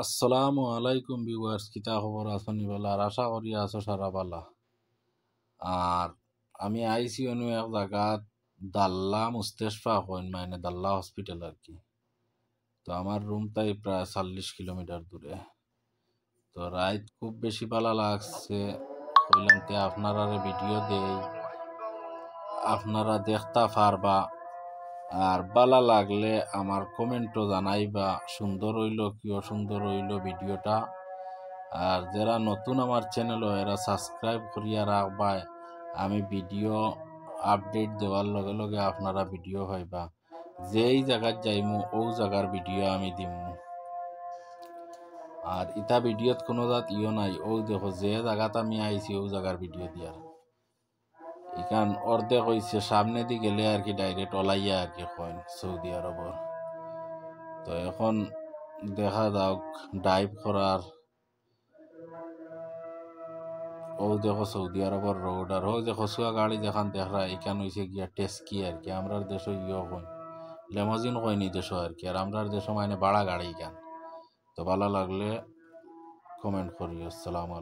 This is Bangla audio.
আসসালামু আলাইকুম ভিউয়ার্স, কিতা খবর আছনি বলা? আর আশা করি আছো সারা বালা। আর আমি আইছি অন্য এক জায়গাত, দাল্লা মুস্তেশফা হইন, মানে দাল্লা হসপিটাল আর কি। তো আমার রুম তাই প্রায় 40 কিলোমিটার দূরে। তো রাইত খুব বেশি ভালো লাগছে, কইলাম তে আপনারা ভিডিও দেই, আপনারা দেখতা পারবা। আর ভালো লাগলে আমার কমেন্টও জানাইবা, সুন্দর হইল কি অসুন্দর হইল ভিডিওটা। আর যারা নতুন আমার চ্যানেল এরা সাবস্ক্রাইব করিয়া রাখবা। আমি ভিডিও আপডেট দেওয়ার লগে লগে আপনারা ভিডিও পাইবা। যেই জায়গায় যাইমু ও জায়গার ভিডিও আমি দিমু। আর ইটা ভিডিওত কোনো জাত নাই, ও দেখো যে জায়গাত আমি আইছি ও জায়গার ভিডিও দিয়ার। এখান অর্ধেক হয়েছে, সামনে দিয়ে গেলে আর কি ডাইরেক্ট ওলাইয়া আর কি কইন সৌদি আরবর। তো এখন দেখা যাক ডাইভ করার। ও দেখো সৌদি আরবর রোড, আর ও যে হসুয়া গাড়ি যেখান দেখা এখান হয়েছে গিয়া টেস্কি আর কি। আমরার দেশ ইয়ে কই লেমোজিন কইনি দেশ আর কি। আর আমরার দেশ মানে বাড়া গাড়ি এখান। তো ভালো লাগলে কমেন্ট করি। আসসালামু আলাইকুম।